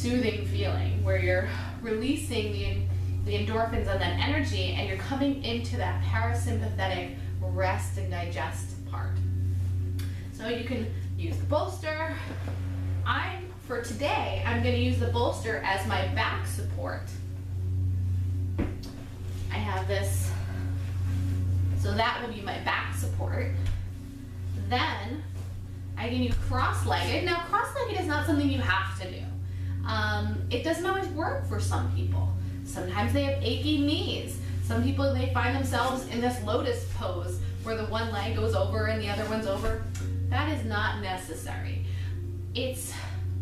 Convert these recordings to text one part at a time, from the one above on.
soothing feeling where you're releasing the endorphins and that energy, and you're coming into that parasympathetic rest and digest part. So you can use the bolster. For today, I'm going to use the bolster as my back support. I have this, so that will be my back support. Then I can use cross-legged. Now, cross-legged is not something you have to do. It doesn't always work for some people. Sometimes they have achy knees. Some people, they find themselves in this lotus pose where the one leg goes over and the other one's over. That is not necessary. It's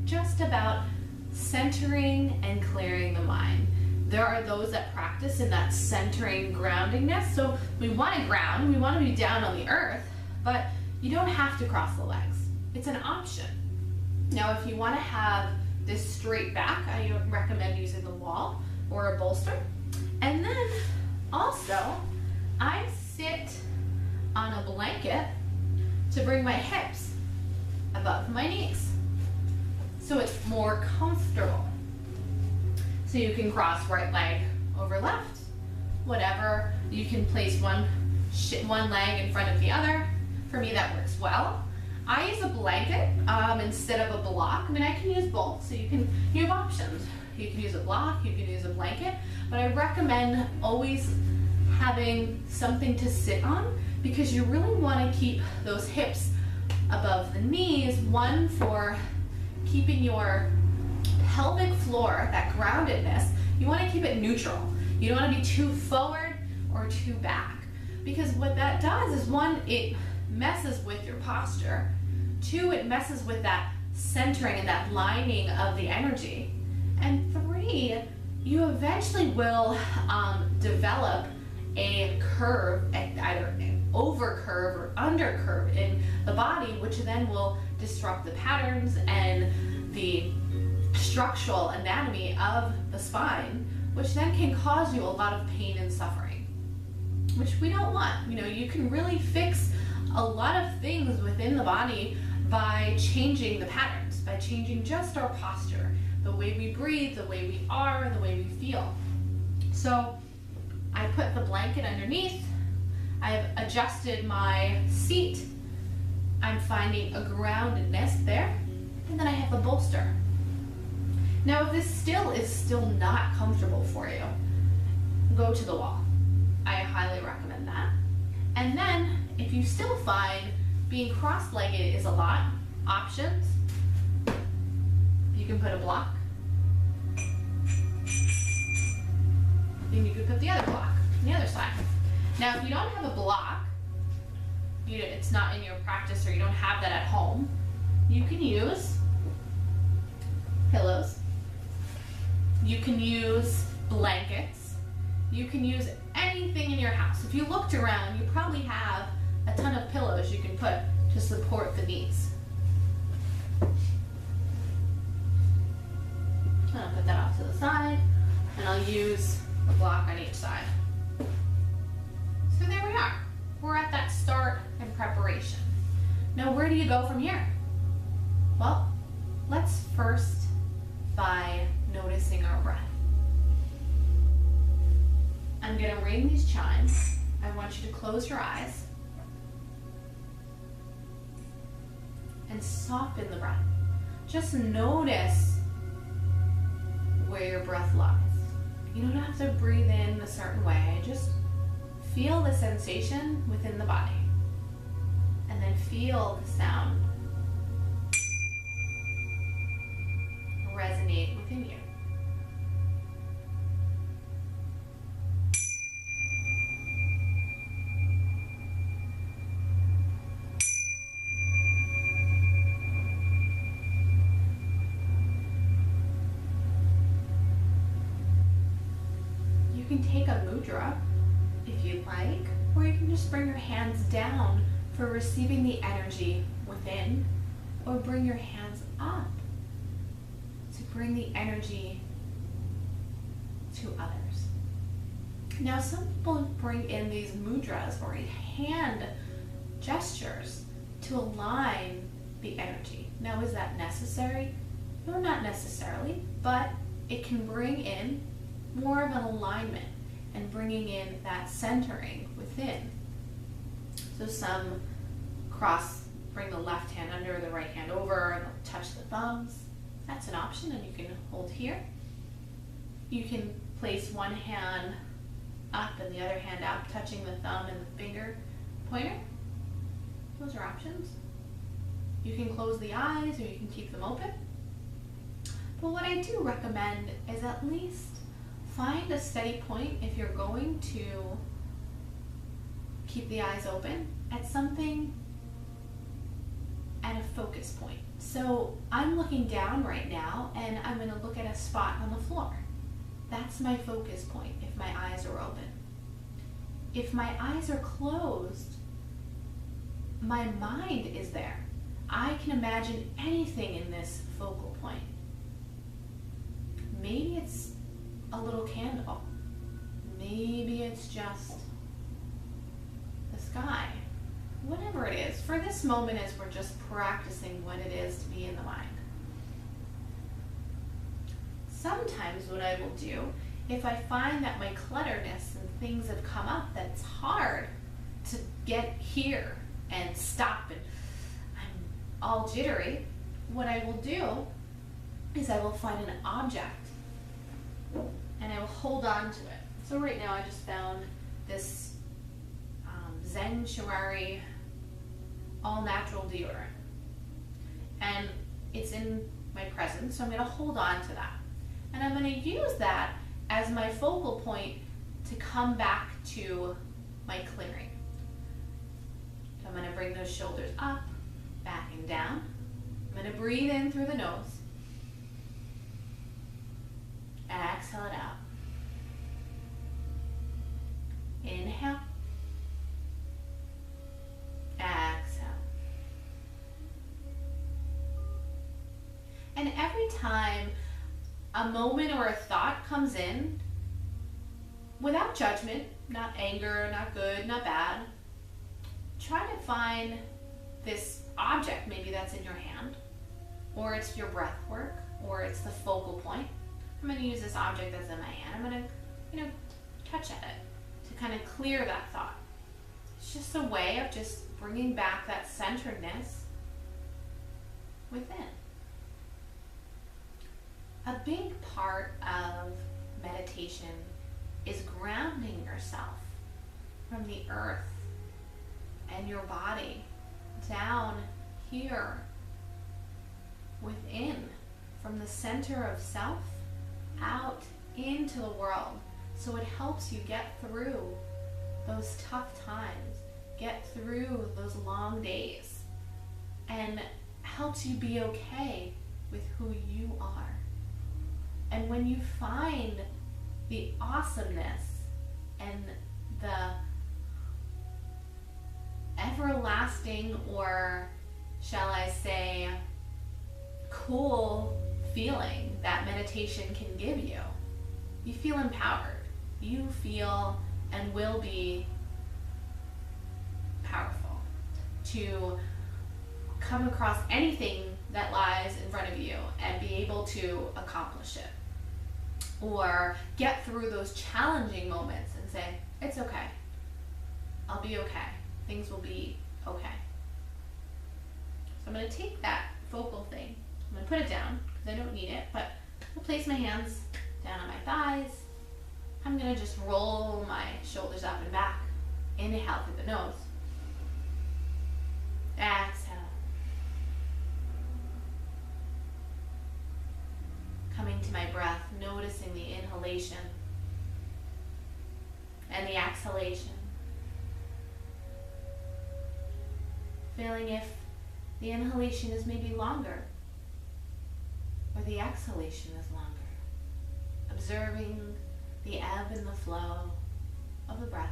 just about centering and clearing the mind. There are those that practice in that centering groundingness. So we want to ground, we want to be down on the earth, but you don't have to cross the legs. It's an option. Now, if you want to have this straight back, I recommend using the wall or a bolster. And then also, I sit on a blanket to bring my hips above my knees, so it's more comfortable. So you can cross right leg over left, whatever. You can place one leg in front of the other. For me, that works well. I use a blanket instead of a block. I mean, I can use both, so you have options. You can use a block, you can use a blanket, but I recommend always having something to sit on, because you really want to keep those hips above the knees. One, for keeping your pelvic floor, that groundedness, you want to keep it neutral. You don't want to be too forward or too back, because what that does is, one, it messes with your posture. Two, it messes with that centering and that lining of the energy. And three, you eventually will develop a curve, either an over curve or under curve in the body, which then will disrupt the patterns and the structural anatomy of the spine, which then can cause you a lot of pain and suffering, which we don't want. You know, you can really fix a lot of things within the body by changing the patterns, by changing just our posture, the way we breathe, the way we are, the way we feel. So I put the blanket underneath. I've adjusted my seat. I'm finding a groundedness there. And then I have the bolster. Now, if this is still not comfortable for you, go to the wall. I highly recommend that. And then, if you still find being cross-legged is a lot, options, you can put a block. Then you can put the other block on the other side. Now, if you don't have a block, it's not in your practice, or you don't have that at home, you can use pillows. You can use blankets. You can use anything in your house. If you looked around, you probably have a ton of pillows you can put to support the knees. I'll put that off to the side, and I'll use a block on each side. So there we are. We're at that start and preparation. Now, where do you go from here? Well, let's first by noticing our breath. I'm going to ring these chimes. I want you to close your eyes and soften the breath. Just notice where your breath lies. You don't have to breathe in a certain way. Just feel the sensation within the body, and then feel the sound resonate within you. You can take a mudra if you'd like, or you can just bring your hands down for receiving the energy within, or bring your hands up to bring the energy to others. Now, some people bring in these mudras or hand gestures to align the energy. Now, is that necessary? No, not necessarily, but it can bring in more of an alignment and bringing in that centering within. So some bring the left hand under, the right hand over, and touch the thumbs. That's an option, and you can hold here. You can place one hand up and the other hand out, touching the thumb and the finger pointer. Those are options. You can close the eyes or you can keep them open. But what I do recommend is at least find a steady point if you're going to keep the eyes open at something at a focus point. So I'm looking down right now and I'm going to look at a spot on the floor. That's my focus point if my eyes are open. If my eyes are closed, my mind is there. I can imagine anything in this focal point. Maybe it's a little candle. Maybe it's just the sky. Whatever it is, for this moment as we're just practicing what it is to be in the mind. Sometimes what I will do, if I find that my clutterness and things have come up that's hard to get here and stop and I'm all jittery, what I will do is I will find an object and I will hold on to it. So right now I just found this Zen Shirari all natural deodorant. And it's in my presence, so I'm going to hold on to that. And I'm going to use that as my focal point to come back to my clearing. So I'm going to bring those shoulders up, back and down. I'm going to breathe in through the nose. Exhale it out. Inhale. Exhale. And every time a moment or a thought comes in, without judgment, not anger, not good, not bad, try to find this object, maybe that's in your hand, or it's your breath work, or it's the focal point. I'm going to use this object that's in my hand. I'm going to, touch at it to kind of clear that thought. It's just a way of just bringing back that centeredness within. A big part of meditation is grounding yourself from the earth and your body down here within, from the center of self out into the world. So it helps you get through those tough times, get through those long days, and helps you be okay with who you are. And when you find the awesomeness and the everlasting, or shall I say, cool feeling that meditation can give you, you feel empowered. You feel and will be powerful to come across anything that lies in front of you and be able to accomplish it. Or get through those challenging moments and say, it's okay. I'll be okay. Things will be okay. So I'm going to take that focal thing. I'm going to put it down because I don't need it, but I'll place my hands down on my thighs. I'm going to just roll my shoulders up and back. Inhale through the nose. Exhale. Coming to my breath, noticing the inhalation and the exhalation. Feeling if the inhalation is maybe longer or the exhalation is longer. Observing the ebb and the flow of the breath.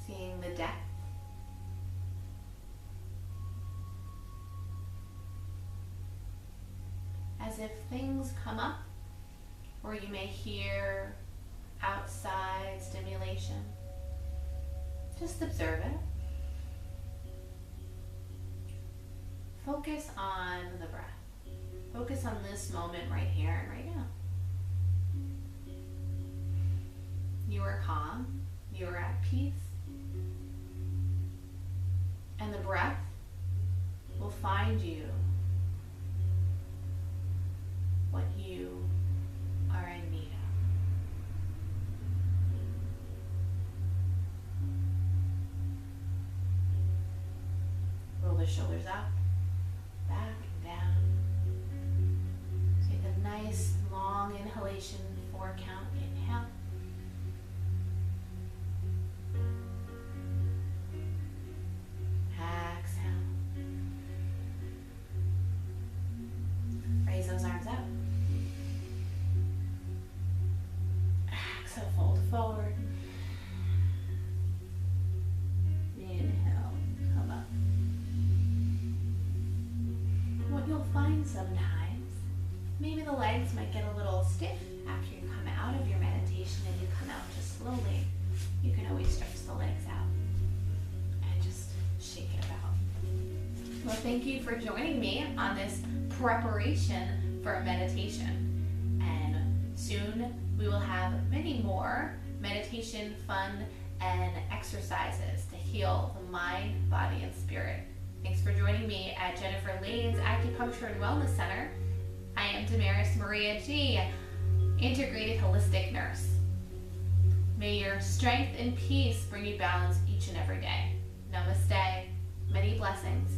Seeing the depth. As if things come up, or you may hear outside stimulation, just observe it. focus on the breath. Focus on this moment right here and right now. You are calm, you are at peace, and the breath will find you what you are in need of. Roll the shoulders up, back and down. Take a nice long inhalation, 4 count, inhale. Exhale. Raise those arms up. Exhale, fold forward. Inhale, come up. What you'll find sometimes, maybe the legs might get a little stiff after you come out of your meditation and you come out just slowly. You can always stretch the legs out and just shake it about. Well, thank you for joining me on this preparation for meditation. And soon we will have many more meditation, fun, and exercises to heal the mind, body, and spirit. Thanks for joining me at Jennifer Lane's Acupuncture and Wellness Center. I am Damaris Maria G., Integrated Holistic Nurse. May your strength and peace bring you balance each and every day. Namaste. Many blessings.